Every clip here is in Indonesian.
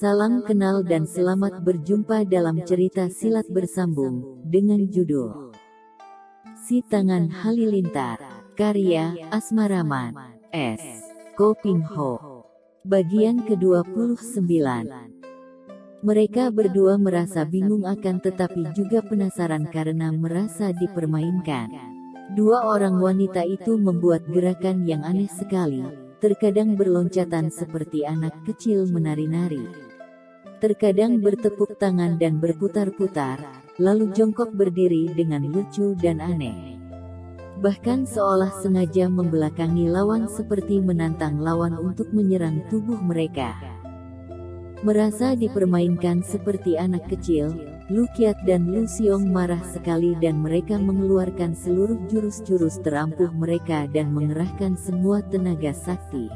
Salam kenal dan selamat berjumpa dalam cerita silat bersambung, dengan judul Si Tangan Halilintar, karya Asmaraman, S. Kopingho. Bagian ke-29. Mereka berdua merasa bingung akan tetapi juga penasaran karena merasa dipermainkan. Dua orang wanita itu membuat gerakan yang aneh sekali, terkadang berloncatan seperti anak kecil menari-nari. Terkadang bertepuk tangan dan berputar-putar, lalu jongkok berdiri dengan lucu dan aneh. Bahkan seolah sengaja membelakangi lawan seperti menantang lawan untuk menyerang tubuh mereka. Merasa dipermainkan seperti anak kecil, Lu Qiat dan Lu Xiong marah sekali dan mereka mengeluarkan seluruh jurus-jurus terampuh mereka dan mengerahkan semua tenaga sakti.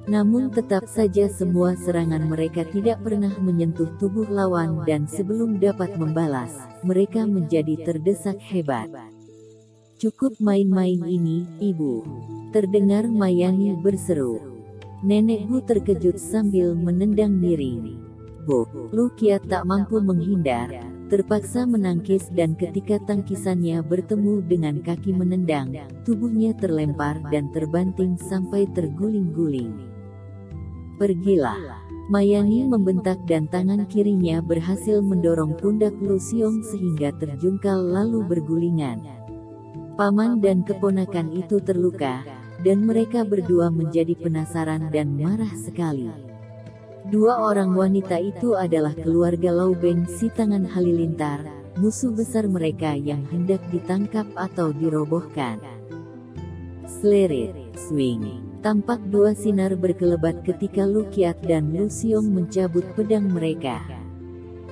Namun tetap saja semua serangan mereka tidak pernah menyentuh tubuh lawan dan sebelum dapat membalas, mereka menjadi terdesak hebat. "Cukup main-main ini, Ibu," terdengar Mayani berseru. Nenek Bu terkejut sambil menendang miring. "Bu." Lu Qiat tak mampu menghindar, terpaksa menangkis dan ketika tangkisannya bertemu dengan kaki menendang, tubuhnya terlempar dan terbanting sampai terguling-guling. "Pergilah." Mayani membentak dan tangan kirinya berhasil mendorong pundak Lu Xiong sehingga terjungkal lalu bergulingan. Paman dan keponakan itu terluka, dan mereka berdua menjadi penasaran dan marah sekali. Dua orang wanita itu adalah keluarga Lau Beng Si Tangan Halilintar, musuh besar mereka yang hendak ditangkap atau dirobohkan. Slerit, swing. Tampak dua sinar berkelebat ketika Lu Qiat dan Lu Xiong mencabut pedang mereka.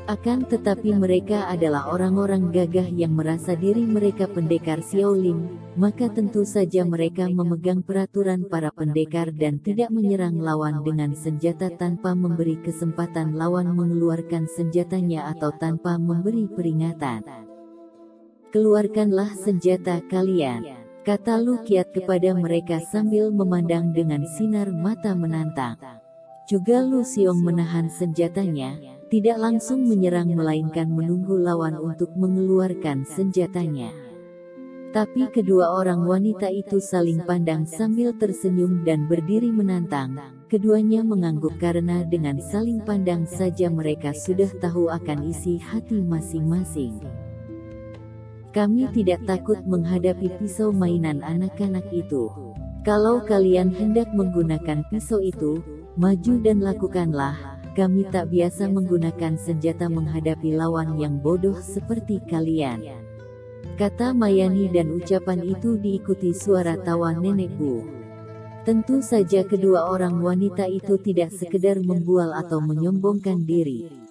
Akan tetapi mereka adalah orang-orang gagah yang merasa diri mereka pendekar Xiaolim, maka tentu saja mereka memegang peraturan para pendekar dan tidak menyerang lawan dengan senjata tanpa memberi kesempatan lawan mengeluarkan senjatanya atau tanpa memberi peringatan. "Keluarkanlah senjata kalian," kata Lu Qiat kepada mereka sambil memandang dengan sinar mata menantang. Juga Lu Xiong menahan senjatanya, tidak langsung menyerang melainkan menunggu lawan untuk mengeluarkan senjatanya. Tapi kedua orang wanita itu saling pandang sambil tersenyum dan berdiri menantang. Keduanya mengangguk karena dengan saling pandang saja mereka sudah tahu akan isi hati masing-masing. "Kami tidak takut menghadapi pisau mainan anak-anak itu. Kalau kalian hendak menggunakan pisau itu, maju dan lakukanlah. Kami tak biasa menggunakan senjata menghadapi lawan yang bodoh seperti kalian," kata Mayani dan ucapan itu diikuti suara tawa Nenek Bu. Tentu saja kedua orang wanita itu tidak sekedar membual atau menyombongkan diri.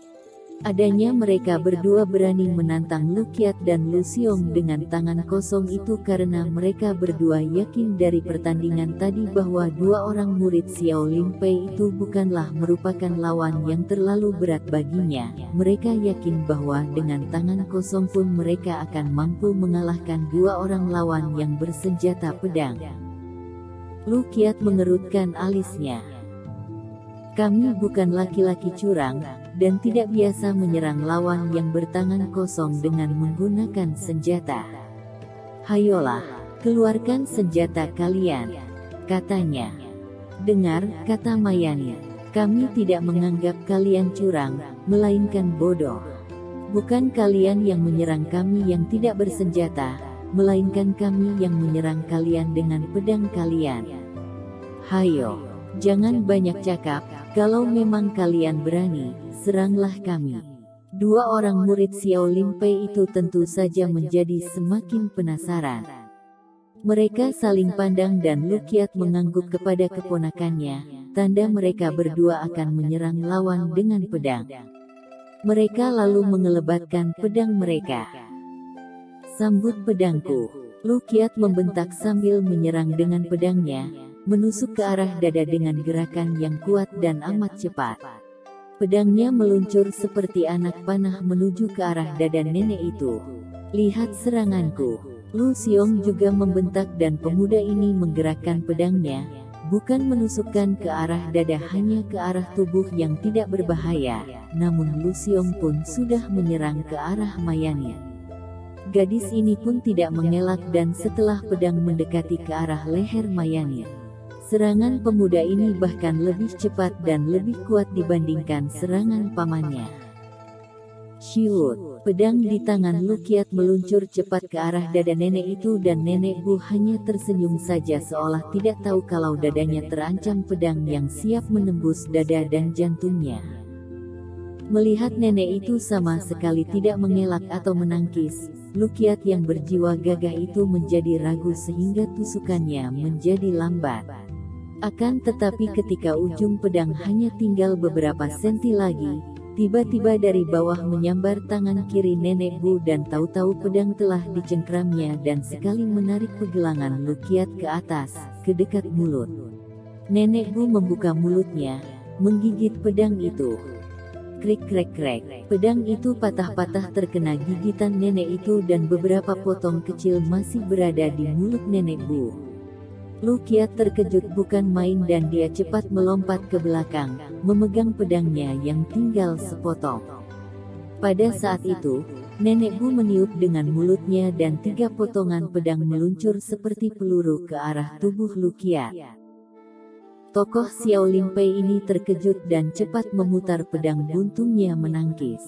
Adanya mereka berdua berani menantang Lu Qiat dan Lu Xiong dengan tangan kosong itu karena mereka berdua yakin dari pertandingan tadi bahwa dua orang murid Xiao Lim Pei itu bukanlah merupakan lawan yang terlalu berat baginya. Mereka yakin bahwa dengan tangan kosong pun mereka akan mampu mengalahkan dua orang lawan yang bersenjata pedang. Lu Qiat mengerutkan alisnya. "Kami bukan laki-laki curang, dan tidak biasa menyerang lawan yang bertangan kosong dengan menggunakan senjata. Hayolah, keluarkan senjata kalian," katanya. "Dengar," kata Mayani, "kami tidak menganggap kalian curang, melainkan bodoh. Bukan kalian yang menyerang kami yang tidak bersenjata, melainkan kami yang menyerang kalian dengan pedang kalian. Hayo, jangan banyak cakap, kalau memang kalian berani, seranglah kami." Dua orang murid Xiao Lim Pei itu tentu saja menjadi semakin penasaran. Mereka saling pandang dan Lu Qiat mengangguk kepada keponakannya, tanda mereka berdua akan menyerang lawan dengan pedang. Mereka lalu mengelebatkan pedang mereka. "Sambut pedangku," Lu Qiat membentak sambil menyerang dengan pedangnya, menusuk ke arah dada dengan gerakan yang kuat dan amat cepat. Pedangnya meluncur seperti anak panah menuju ke arah dada nenek itu. "Lihat seranganku," Lu Xiong juga membentak dan pemuda ini menggerakkan pedangnya, bukan menusukkan ke arah dada, hanya ke arah tubuh yang tidak berbahaya. Namun Lu Xiong pun sudah menyerang ke arah Mayani. Gadis ini pun tidak mengelak, dan setelah pedang mendekati ke arah leher Mayani, serangan pemuda ini bahkan lebih cepat dan lebih kuat dibandingkan serangan pamannya. Shiwut, pedang di tangan Lu Qiat meluncur cepat ke arah dada nenek itu, dan nenek Bu hanya tersenyum saja seolah tidak tahu kalau dadanya terancam pedang yang siap menembus dada dan jantungnya. Melihat nenek itu sama sekali tidak mengelak atau menangkis, Lu Qiat yang berjiwa gagah itu menjadi ragu sehingga tusukannya menjadi lambat. Akan tetapi ketika ujung pedang hanya tinggal beberapa senti lagi, tiba-tiba dari bawah menyambar tangan kiri nenek Bu, dan tahu-tahu pedang telah dicengkramnya dan sekali menarik pegelangan Lu Qiat ke atas, ke dekat mulut. Nenek Bu membuka mulutnya, menggigit pedang itu. Krik krek krek, pedang itu patah-patah terkena gigitan nenek itu, dan beberapa potong kecil masih berada di mulut nenek Bu. Lu Qiat terkejut bukan main, dan dia cepat melompat ke belakang, memegang pedangnya yang tinggal sepotong. Pada saat itu, nenek Bu meniup dengan mulutnya, dan 3 potongan pedang meluncur seperti peluru ke arah tubuh Lu Qiat. Tokoh Xiao Lim Pei ini terkejut dan cepat memutar pedang buntungnya menangkis.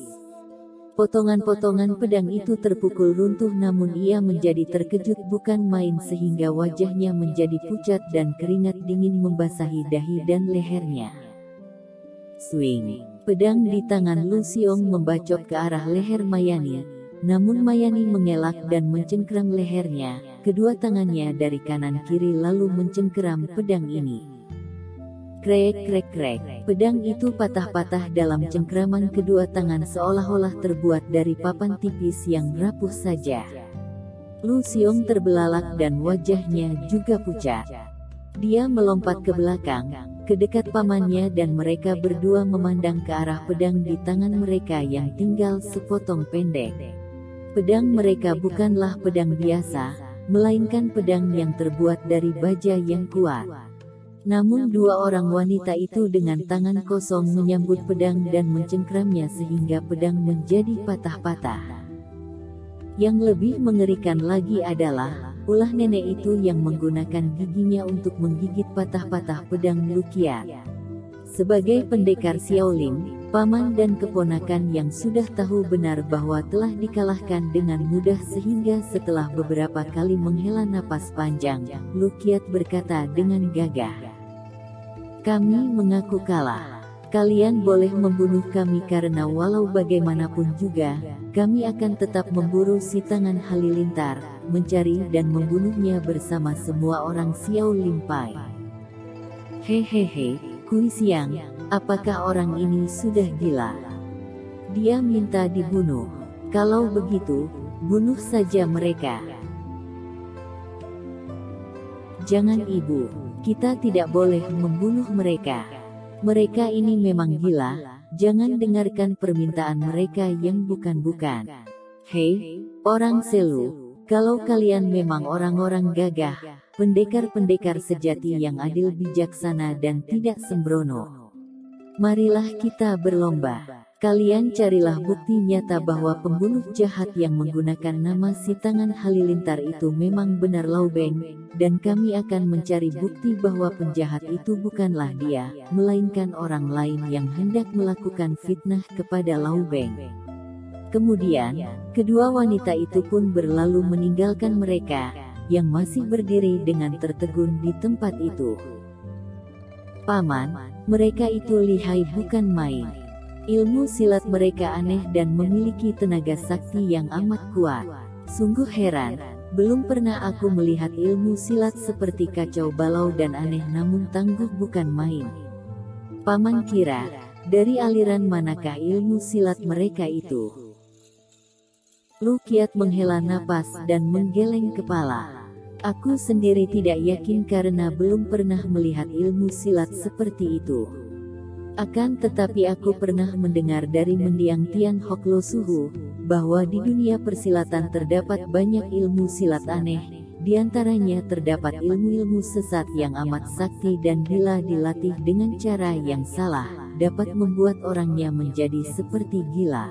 Potongan-potongan pedang itu terpukul runtuh, namun ia menjadi terkejut bukan main sehingga wajahnya menjadi pucat dan keringat dingin membasahi dahi dan lehernya. Swing, pedang di tangan Lu Xiong membacok ke arah leher Mayani, namun Mayani mengelak dan mencengkeram lehernya. Kedua tangannya dari kanan kiri lalu mencengkeram pedang ini. Krek krek krek, pedang itu patah-patah dalam cengkraman kedua tangan seolah-olah terbuat dari papan tipis yang rapuh saja. Lu Xiong terbelalak dan wajahnya juga pucat. Dia melompat ke belakang, ke dekat pamannya, dan mereka berdua memandang ke arah pedang di tangan mereka yang tinggal sepotong pendek. Pedang mereka bukanlah pedang biasa, melainkan pedang yang terbuat dari baja yang kuat. Namun 2 orang wanita itu dengan tangan kosong menyambut pedang dan mencengkramnya sehingga pedang menjadi patah-patah. Yang lebih mengerikan lagi adalah ulah nenek itu yang menggunakan giginya untuk menggigit patah-patah pedang Lu Qiat. Sebagai pendekar Xiaoling, paman dan keponakan yang sudah tahu benar bahwa telah dikalahkan dengan mudah, sehingga setelah beberapa kali menghela napas panjang, Lu Qiat berkata dengan gagah, "Kami mengaku kalah. Kalian boleh membunuh kami karena walau bagaimanapun juga, kami akan tetap memburu si Tangan Halilintar, mencari dan membunuhnya bersama semua orang Xiao Lim Pai." Hehehe, Kui Xiang, apakah orang ini sudah gila? Dia minta dibunuh. Kalau begitu, bunuh saja mereka. Jangan ibu, kita tidak boleh membunuh mereka. Mereka ini memang gila, jangan dengarkan permintaan mereka yang bukan-bukan. Hei, orang Selu, kalau kalian memang orang-orang gagah, pendekar-pendekar sejati yang adil, bijaksana dan tidak sembrono, marilah kita berlomba. Kalian carilah bukti nyata bahwa pembunuh jahat yang menggunakan nama si Tangan Halilintar itu memang benar Lau Beng, dan kami akan mencari bukti bahwa penjahat itu bukanlah dia, melainkan orang lain yang hendak melakukan fitnah kepada Lau Beng. Kemudian, kedua wanita itu pun berlalu meninggalkan mereka, yang masih berdiri dengan tertegun di tempat itu. Paman, mereka itu lihai bukan main. Ilmu silat mereka aneh dan memiliki tenaga sakti yang amat kuat. Sungguh heran, belum pernah aku melihat ilmu silat seperti kacau balau dan aneh namun tangguh bukan main. Paman kira, dari aliran manakah ilmu silat mereka itu? Lu Qiat menghela napas dan menggeleng kepala. Aku sendiri tidak yakin karena belum pernah melihat ilmu silat seperti itu. Akan tetapi aku pernah mendengar dari mendiang Tian Hok Lo Suhu, bahwa di dunia persilatan terdapat banyak ilmu silat aneh, Di antaranya terdapat ilmu-ilmu sesat yang amat sakti dan bila dilatih dengan cara yang salah, dapat membuat orangnya menjadi seperti gila.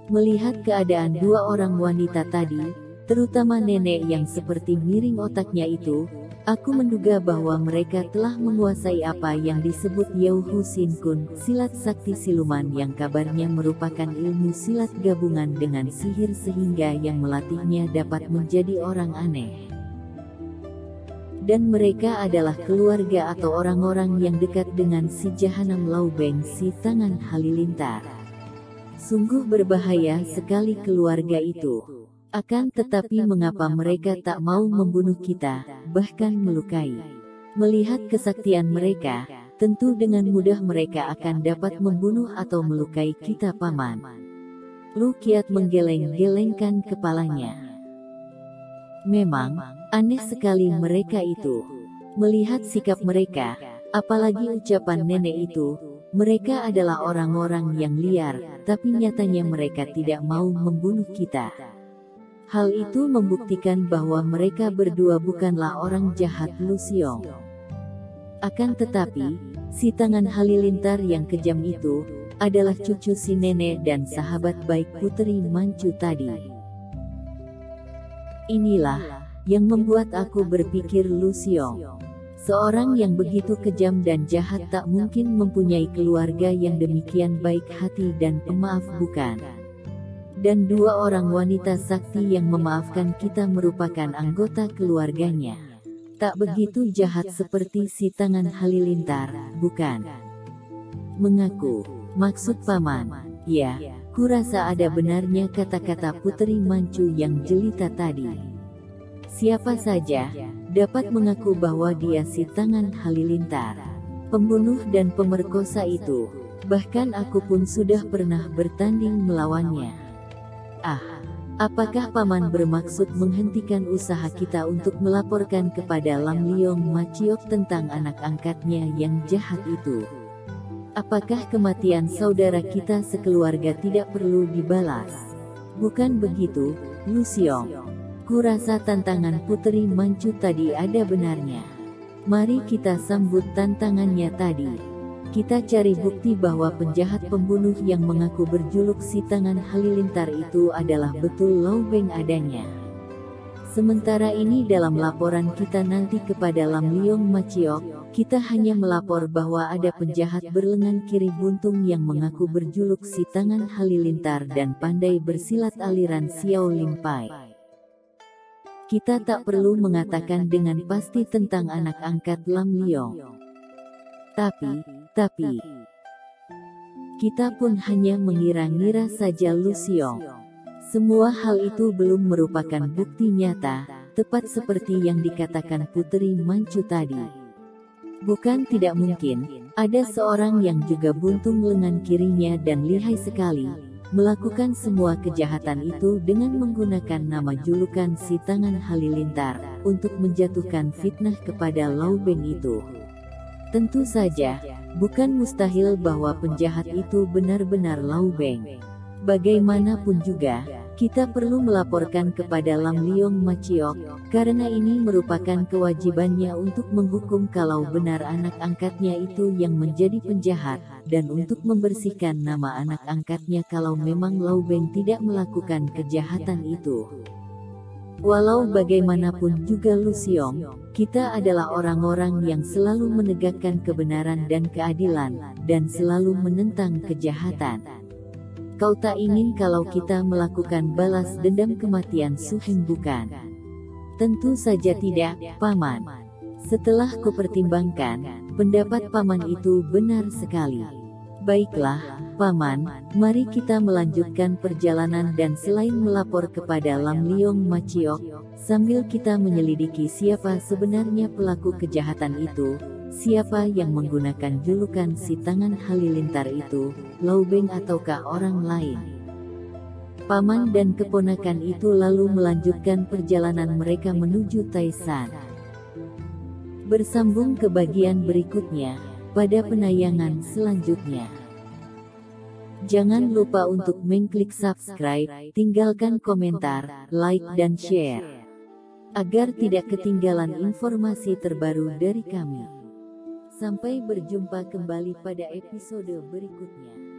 Melihat keadaan dua orang wanita tadi, terutama nenek yang seperti miring otaknya itu, aku menduga bahwa mereka telah menguasai apa yang disebut Yauhu Sin Kun, silat sakti siluman yang kabarnya merupakan ilmu silat gabungan dengan sihir sehingga yang melatihnya dapat menjadi orang aneh. Dan mereka adalah keluarga atau orang-orang yang dekat dengan si jahanam Laubeng si tangan halilintar. Sungguh berbahaya sekali keluarga itu. Akan tetapi mengapa mereka tak mau membunuh kita, bahkan melukai? Melihat kesaktian mereka, tentu dengan mudah mereka akan dapat membunuh atau melukai kita, Paman. Lu Kiat menggeleng-gelengkan kepalanya. Memang, aneh sekali mereka itu. Melihat sikap mereka, apalagi ucapan nenek itu, mereka adalah orang-orang yang liar, tapi nyatanya mereka tidak mau membunuh kita. Hal itu membuktikan bahwa mereka berdua bukanlah orang jahat, Lu Xiong. Akan tetapi, si tangan halilintar yang kejam itu adalah cucu si nenek dan sahabat baik Puteri Mancu tadi. Inilah yang membuat aku berpikir, Lu Xiong. Seorang yang begitu kejam dan jahat tak mungkin mempunyai keluarga yang demikian baik hati dan pemaaf, bukan? Dan dua orang wanita sakti yang memaafkan kita merupakan anggota keluarganya. Tak begitu jahat seperti si tangan halilintar, bukan? Mengaku, maksud Paman, ya, kurasa ada benarnya kata-kata Puteri Mancu yang jelita tadi. Siapa saja dapat mengaku bahwa dia si tangan halilintar, pembunuh dan pemerkosa itu. Bahkan aku pun sudah pernah bertanding melawannya. Apakah Paman bermaksud menghentikan usaha kita untuk melaporkan kepada Lam Liong Maciok tentang anak angkatnya yang jahat itu? Apakah kematian saudara kita sekeluarga tidak perlu dibalas? Bukan begitu, Lu Xiong. Kurasa tantangan Puteri Mancu tadi ada benarnya. Mari kita sambut tantangannya tadi. Kita cari bukti bahwa penjahat pembunuh yang mengaku berjuluk si tangan halilintar itu adalah betul Laubeng adanya. Sementara ini dalam laporan kita nanti kepada Lam Liong Maciok, kita hanya melapor bahwa ada penjahat berlengan kiri buntung yang mengaku berjuluk si tangan halilintar dan pandai bersilat aliran Xiao Lim Pai. Kita tak perlu mengatakan dengan pasti tentang anak angkat Lam Liong. Tapi, kita pun hanya mengira-ngira saja, Lu Xiong. Semua hal itu belum merupakan bukti nyata, tepat seperti yang dikatakan Puteri Mancu tadi. Bukan tidak mungkin, ada seorang yang juga buntung lengan kirinya dan lihai sekali, melakukan semua kejahatan itu dengan menggunakan nama julukan si tangan halilintar, untuk menjatuhkan fitnah kepada Laubeng itu. Tentu saja, bukan mustahil bahwa penjahat itu benar-benar Laubeng. Bagaimanapun juga, kita perlu melaporkan kepada Lam Liong Maciok, karena ini merupakan kewajibannya untuk menghukum kalau benar anak angkatnya itu yang menjadi penjahat, dan untuk membersihkan nama anak angkatnya kalau memang Laubeng tidak melakukan kejahatan itu. Walau bagaimanapun juga, Lu Xiong, kita adalah orang-orang yang selalu menegakkan kebenaran dan keadilan, dan selalu menentang kejahatan. Kau tak ingin kalau kita melakukan balas dendam kematian Su Heng, bukan? Tentu saja tidak, Paman. Setelah kupertimbangkan, pendapat Paman itu benar sekali. Baiklah, Paman, mari kita melanjutkan perjalanan dan selain melapor kepada Lam Liong Maciok, sambil kita menyelidiki siapa sebenarnya pelaku kejahatan itu, siapa yang menggunakan julukan si tangan halilintar itu, Laubeng ataukah orang lain. Paman dan keponakan itu lalu melanjutkan perjalanan mereka menuju Taishan. Bersambung ke bagian berikutnya pada penayangan selanjutnya. Jangan lupa untuk mengklik subscribe, tinggalkan komentar, like dan share. agar tidak ketinggalan informasi terbaru dari kami. Sampai berjumpa kembali pada episode berikutnya.